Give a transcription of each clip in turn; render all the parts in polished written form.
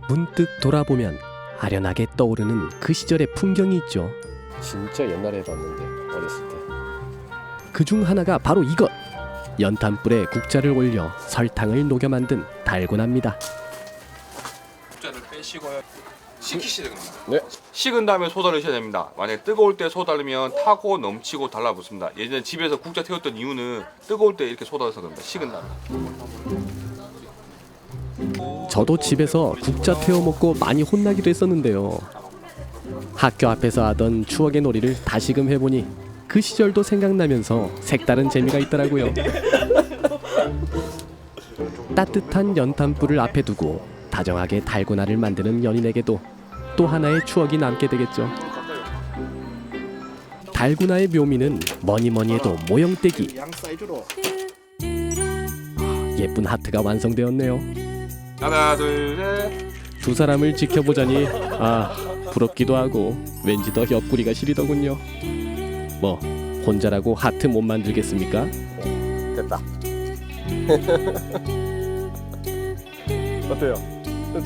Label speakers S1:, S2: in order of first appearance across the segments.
S1: 문득 돌아보면 아련하게 떠오르는 그 시절의 풍경이 있죠.
S2: 진짜 옛날에 봤는데 어렸을 때.
S1: 그중 하나가 바로 이것. 연탄불에 국자를 올려 설탕을 녹여 만든 달고나입니다.
S3: 국자를 빼시고요. 식히셔야 됩니다.
S2: 네.
S3: 식은 다음에 소다 넣으셔야 됩니다. 만약에 뜨거울 때 소다 넣으면 타고 넘치고 달라붙습니다. 예전에 집에서 국자 태웠던 이유는 뜨거울 때 이렇게 소다 넣어서 그럽니다. 식은 다음에.
S1: 저도 집에서 국자 태워 먹고 많이 혼나기도 했었는데요. 학교 앞에서 하던 추억의 놀이를 다시금 해보니 그 시절도 생각나면서 색다른 재미가 있더라고요. 따뜻한 연탄불을 앞에 두고 다정하게 달고나를 만드는 연인에게도 또 하나의 추억이 남게 되겠죠. 달고나의 묘미는 뭐니 해도 모형떼기. 예쁜 하트가 완성되었네요.
S3: 하나, 둘, 셋.
S1: 두 사람을 지켜보자니 부럽기도 하고 왠지 더 옆구리가 시리더군요. 뭐 혼자라고 하트 못 만들겠습니까?
S2: 됐다. 어때요?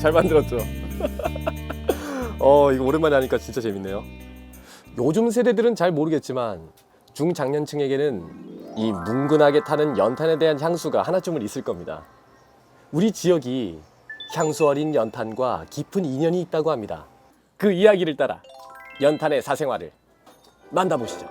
S2: 잘 만들었죠? 이거 오랜만에 하니까 진짜 재밌네요. 요즘 세대들은 잘 모르겠지만 중장년층에게는 이 뭉근하게 타는 연탄에 대한 향수가 하나쯤은 있을 겁니다. 우리 지역이 향수 어린 연탄과 깊은 인연이 있다고 합니다. 그 이야기를 따라 연탄의 사생활을 만나보시죠.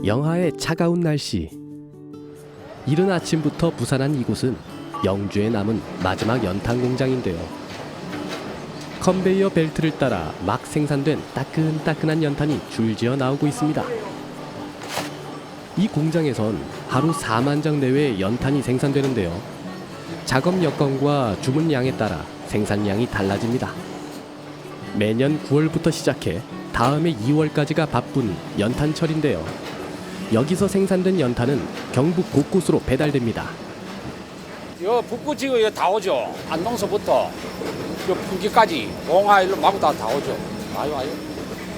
S1: 영하의 차가운 날씨. 이른 아침부터 부산한 이곳은 영주에 남은 마지막 연탄 공장인데요. 컨베이어 벨트를 따라 막 생산된 따끈따끈한 연탄이 줄지어 나오고 있습니다. 이 공장에선 하루 4만 장 내외의 연탄이 생산되는데요. 작업 여건과 주문량에 따라 생산량이 달라집니다. 매년 9월부터 시작해 다음해 2월까지가 바쁜 연탄철인데요. 여기서 생산된 연탄은 경북 곳곳으로 배달됩니다.
S4: 요 북부 지역에 다 오죠. 안동서부터 요 풍기까지 봉화 일로 마구 다 오죠. 와요.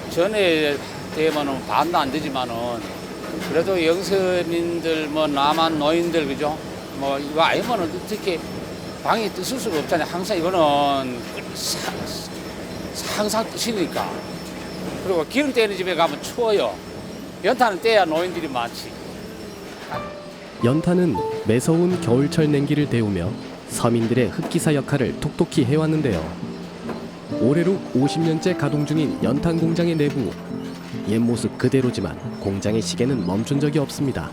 S4: 전에 되면은 반도 안 되지만은 그래도 영서민들 뭐 남한 노인들 그죠? 뭐 이거 아니면은 어떻게 방이 뜨실 수가 없잖아요. 항상 이거는 항상 뜨시니까. 그리고 기름 떼는 집에 가면 추워요. 연탄은 떼야 노인들이 많지.
S1: 연탄은 매서운 겨울철 냉기를 데우며 서민들의 흑기사 역할을 톡톡히 해왔는데요. 올해로 50년째 가동 중인 연탄 공장의 내부. 옛 모습 그대로지만 공장의 시계는 멈춘 적이 없습니다.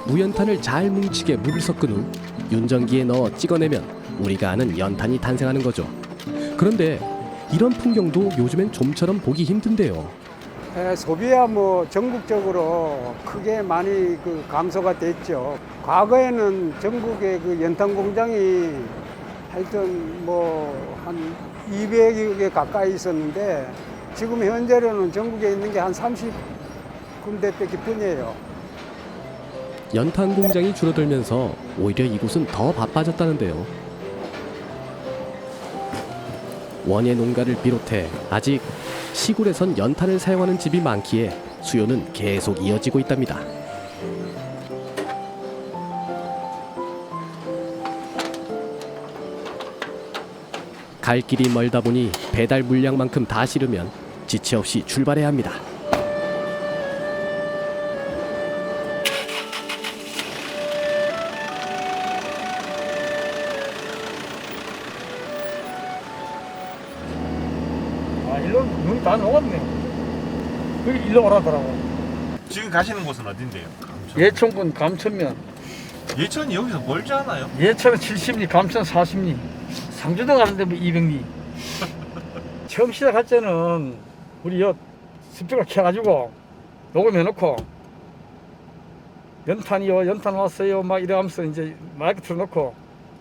S1: 무연탄을 잘 뭉치게 물을 섞은 후 윤전기에 넣어 찍어내면 우리가 아는 연탄이 탄생하는 거죠. 그런데 이런 풍경도 요즘엔 좀처럼 보기 힘든데요.
S5: 소비야 뭐 전국적으로 크게 많이 감소가 됐죠. 과거에는 전국에 연탄 공장이 하여튼 뭐 한 200여 개 가까이 있었는데 지금 현재로는 전국에 있는 게 한 30군데밖에 뿐이에요.
S1: 연탄 공장이 줄어들면서 오히려 이곳은 더 바빠졌다는데요. 원예 농가를 비롯해 아직 시골에선 연탄을 사용하는 집이 많기에 수요는 계속 이어지고 있답니다. 갈 길이 멀다 보니 배달 물량만큼 다 실으면 지체 없이 출발해야 합니다.
S6: 일로 눈이 다 녹았네. 여기 일로 오라더라고.
S7: 지금 가시는 곳은 어딘데요?
S6: 예천군 감천면.
S7: 예천이 여기서 멀지 않아요?
S6: 예천은 70리, 감천 40리. 상주도 가는데 뭐 200리. 처음 시작할 때는 우리 스피커 켜가지고 녹음해놓고 연탄이요, 연탄 왔어요, 막 이러면서 이제 마이크 틀어놓고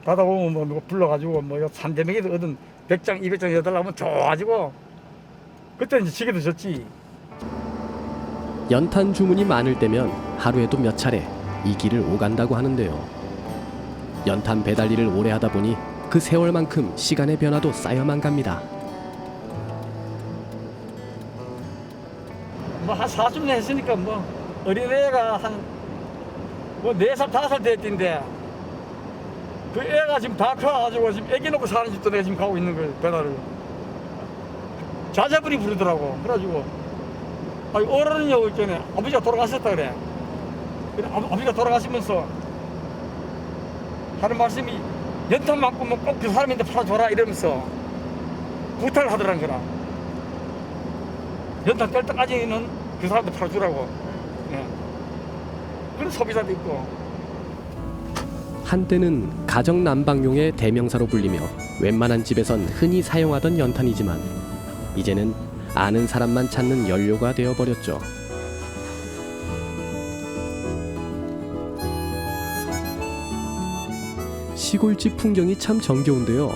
S6: 닫아보면 뭐 누가 불러가지고 뭐 산대명이도 얻은 100장, 200장 여달라면 좋아가지고 그때 이제 지게도 졌지.
S1: 연탄 주문이 많을 때면 하루에도 몇 차례 이 길을 오간다고 하는데요. 연탄 배달 일을 오래 하다 보니 그 세월만큼 시간의 변화도 쌓여만 갑니다.
S6: 뭐 한 40년 했으니까 뭐 어린애가 한 뭐 4살 5살 됐던데 그 애가 지금 다 커가지고 지금 애기 놓고 사는 집도 내가 지금 가고 있는 거예요. 배달을 자제분이 부르더라고. 그래가지고 아니 어른이냐고 있잖아. 아버지가 돌아가셨다 그래. 아버지가 돌아가시면서 하는 말씀이 연탄만큼은 꼭 그 사람한테 팔아줘라 이러면서 부탁을 하더란 거라. 연탄 뗄 때까지는 그 사람한테 팔아주라고. 예. 그런 소비자도 있고.
S1: 한때는 가정 난방용의 대명사로 불리며 웬만한 집에선 흔히 사용하던 연탄이지만 이제는 아는 사람만 찾는 연료가 되어버렸죠. 시골집 풍경이 참 정겨운데요.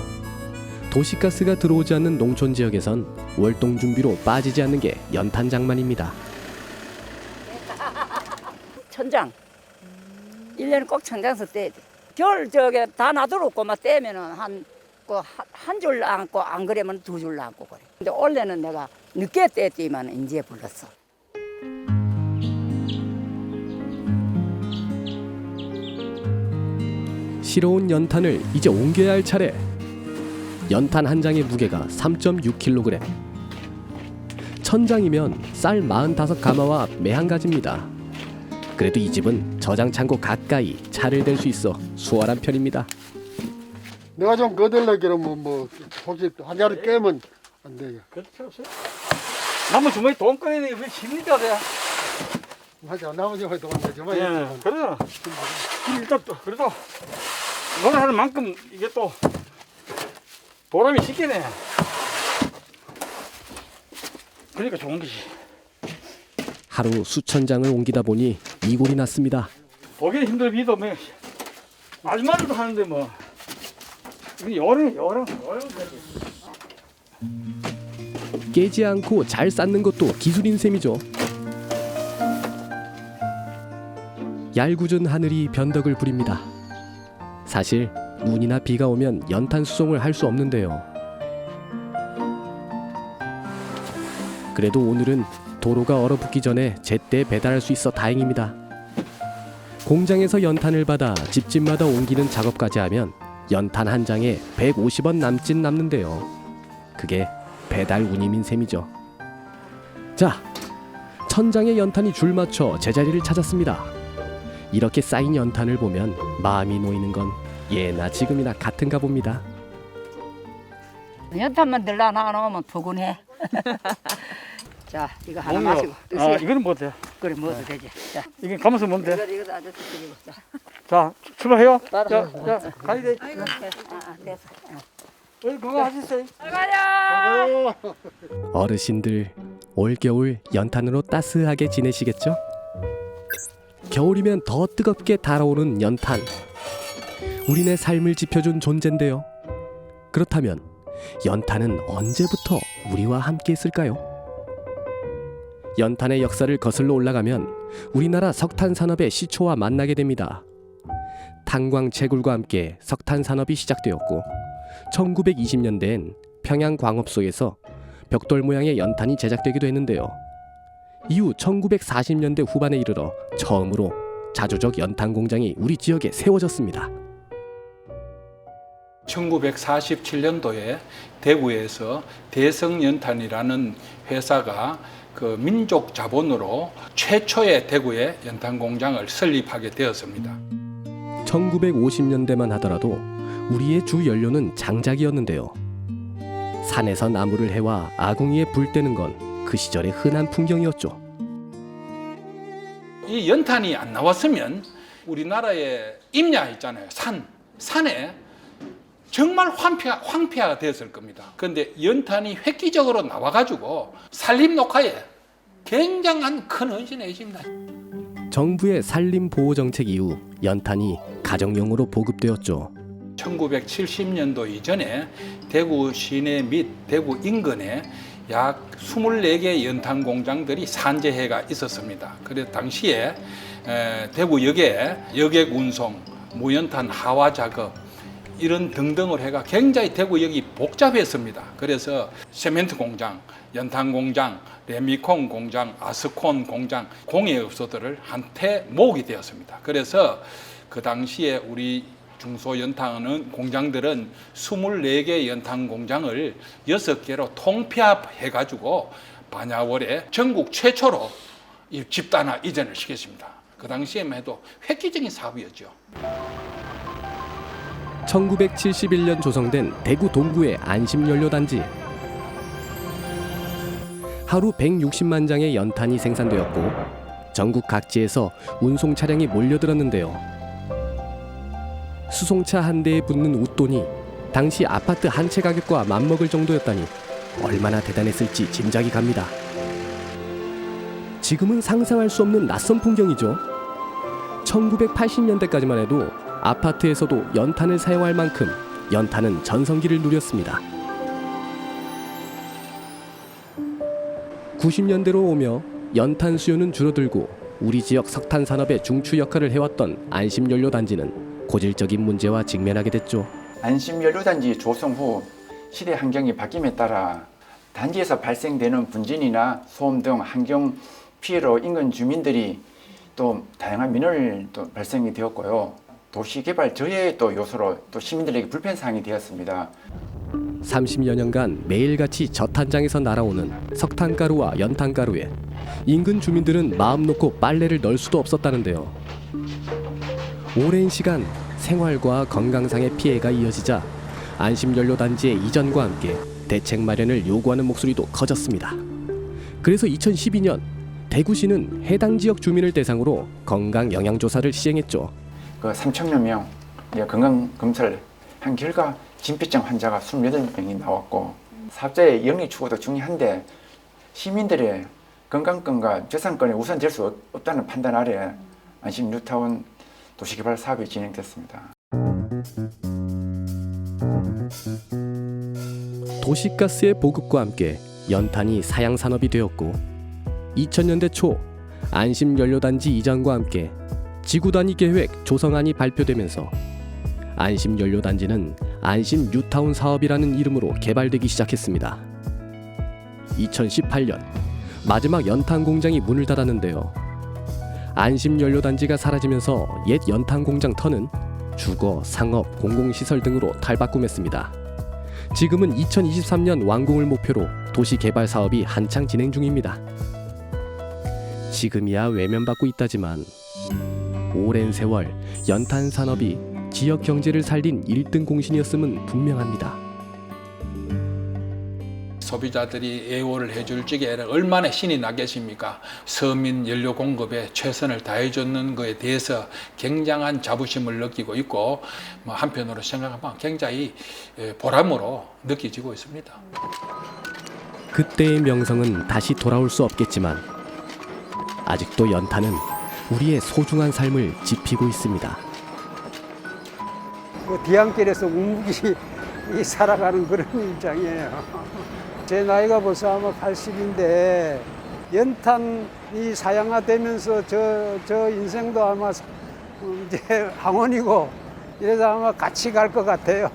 S1: 도시가스가 들어오지 않는 농촌 지역에선 월동 준비로 빠지지 않는 게 연탄 장만입니다.
S8: 천장. 1년에 꼭 천장에서 떼야 돼. 겨울 저게 다 놔두고 막 떼면은 한 줄 남고 안 그러면 2줄 남고 그래. 근데 원래는 내가 늦게 떼지만 이제 불렀어.
S1: 시러운 연탄을 이제 옮겨야 할 차례. 연탄 한 장의 무게가 3.6kg. 천장이면 쌀 45가마와 매 한 가지입니다. 그래도 이 집은 저장 창고 가까이 차를 댈 수 있어 수월한 편입니다.
S9: 내가 좀 거들려 그러면 뭐 혹시 한 자리 깨면 안 돼요.
S6: 그럴 필요 없어요. 남은 주머니 돈 꺼내는 게 왜 힘니까 돼?
S9: 맞아, 나머지 왜 돈을 내주면
S6: 예, 그래요. 일단 또 그래도 노래하는 만큼 이게 또 보람이 있겠네. 그러니까 좋은 거지.
S1: 하루 수천 장을 옮기다 보니 이골이 났습니다.
S6: 보기는 힘들어 비도 뭐 아줌마들도 하는데 뭐 이게 요령
S1: 깨지 않고 잘 쌓는 것도 기술인 셈이죠. 얄궂은 하늘이 변덕을 부립니다. 사실 눈이나 비가 오면 연탄 수송을 할 수 없는데요. 그래도 오늘은 도로가 얼어붙기 전에 제때 배달할 수 있어 다행입니다. 공장에서 연탄을 받아 집집마다 옮기는 작업까지 하면 연탄 한 장에 150원 남짓 남는데요. 그게 배달 운임인 셈이죠. 자, 천장에 연탄이 줄 맞춰 제자리를 찾았습니다. 이렇게 쌓인 연탄을 보면 마음이 놓이는 건 예나 지금이나 같은가 봅니다.
S8: 연탄만 들라 놔놓으면 포근해. 자, 이거 하나 마시고 드세요.
S6: 이거는 뭐 돼?
S8: 그래, 먹어도 되지. 자,
S6: 이게 가면서 뭔데?
S8: 이거 아저씨 드리고. 자,
S6: 자, 출발해요.
S8: 받아.
S6: 자, 가야 돼.
S8: 됐어.
S6: 그거 하셨어요.
S1: 어르신들 올겨울 연탄으로 따스하게 지내시겠죠? 겨울이면 더 뜨겁게 달아오르는 연탄. 우리네 삶을 지펴준 존재인데요. 그렇다면 연탄은 언제부터 우리와 함께 했을까요? 연탄의 역사를 거슬러 올라가면 우리나라 석탄 산업의 시초와 만나게 됩니다. 탄광 채굴과 함께 석탄 산업이 시작되었고 1920년대엔 평양 광업소에서 벽돌 모양의 연탄이 제작되기도 했는데요. 이후 1940년대 후반에 이르러 처음으로 자주적 연탄 공장이 우리 지역에 세워졌습니다.
S10: 1947년도에 대구에서 대성연탄이라는 회사가 그 민족 자본으로 최초의 대구의 연탄 공장을 설립하게 되었습니다.
S1: 1950년대만 하더라도 우리의 주 연료는 장작이었는데요. 산에서 나무를 해와 아궁이에 불 때는 건 그 시절의 흔한 풍경이었죠.
S10: 이 연탄이 안 나왔으면 우리나라의 임야 있잖아요. 산에 정말 황폐화가 되었을 겁니다. 그런데 연탄이 획기적으로 나와가지고 산림 녹화에 굉장한 큰 헌신을 했습니다.
S1: 정부의 산림 보호 정책 이후 연탄이 가정용으로 보급되었죠.
S10: 1970년도 이전에 대구 시내 및 대구 인근에 약 24개 연탄 공장들이 산재해가 있었습니다. 그래서 당시에 대구역에 여객 운송, 무연탄 하화 작업 이런 등등을 해가 굉장히 대구역이 복잡했습니다. 그래서 세멘트 공장, 연탄 공장, 레미콘 공장, 아스콘 공장, 공예업소들을 한테 모으게 되었습니다. 그래서 그 당시에 우리 중소연탄 공장들은 24개 연탄 공장을 6개로 통폐합해가지고 반야월에 전국 최초로 이 집단화 이전을 시켰습니다. 그 당시에만 해도 획기적인 사업이었죠.
S1: 1971년 조성된 대구 동구의 안심연료단지. 하루 160만 장의 연탄이 생산되었고 전국 각지에서 운송 차량이 몰려들었는데요. 수송차 한 대에 붙는 웃돈이 당시 아파트 한 채 가격과 맞먹을 정도였다니 얼마나 대단했을지 짐작이 갑니다. 지금은 상상할 수 없는 낯선 풍경이죠. 1980년대까지만 해도 아파트에서도 연탄을 사용할 만큼 연탄은 전성기를 누렸습니다. 90년대로 오며 연탄 수요는 줄어들고 우리 지역 석탄 산업의 중추 역할을 해왔던 안심연료단지는 고질적인 문제와 직면하게 됐죠.
S11: 안심연료단지 조성 후 시대 환경이 바뀜에 따라 단지에서 발생되는 분진이나 소음 등 환경 피해로 인근 주민들이 또 다양한 민원이 또 발생이 되었고요. 도시개발 저해의 또 요소로 또 시민들에게 불편사항이 되었습니다.
S1: 30여 년간 매일같이 젖한장에서 날아오는 석탄가루와 연탄가루에 인근 주민들은 마음 놓고 빨래를 널 수도 없었다는데요. 오랜 시간 생활과 건강상의 피해가 이어지자 안심연료단지의 이전과 함께 대책 마련을 요구하는 목소리도 커졌습니다. 그래서 2012년 대구시는 해당 지역 주민을 대상으로 건강 영양조사를 시행했죠.
S11: 그 3,000여 명 건강 검사를 한 결과 진피증 환자가 28명이 나왔고 사업자의 영리 추구도 중요한데 시민들의 건강권과 재산권이 우선될 수 없다는 판단 아래 안심 뉴타운 도시개발 사업이 진행됐습니다.
S1: 도시가스의 보급과 함께 연탄이 사양산업이 되었고 2000년대 초 안심연료단지 이전과 함께 지구단위 계획 조성안이 발표되면서 안심연료단지는 안심뉴타운 사업이라는 이름으로 개발되기 시작했습니다. 2018년 마지막 연탄 공장이 문을 닫았는데요. 안심연료단지가 사라지면서 옛 연탄 공장 터는 주거, 상업, 공공시설 등으로 탈바꿈했습니다. 지금은 2023년 완공을 목표로 도시개발 사업이 한창 진행 중입니다. 지금이야 외면받고 있다지만 오랜 세월 연탄 산업이 지역 경제를 살린 1등 공신이었음은 분명합니다.
S10: 소비자들이 애호를 해줄 적에 얼마나 신이 나겠습니까? 서민 연료 공급에 최선을 다해줬는 것에 대해서 굉장한 자부심을 느끼고 있고 한편으로 생각하면 굉장히 보람으로 느껴지고 있습니다.
S1: 그때의 명성은 다시 돌아올 수 없겠지만 아직도 연탄은 우리의 소중한 삶을 지피고 있습니다.
S5: 뒤안길에서 우묵이 살아가는 그런 입장이에요. 제 나이가 벌써 아마 80인데 연탄이 사양화되면서 저 인생도 아마 이제 항원이고 이래서 아마 같이 갈 것 같아요.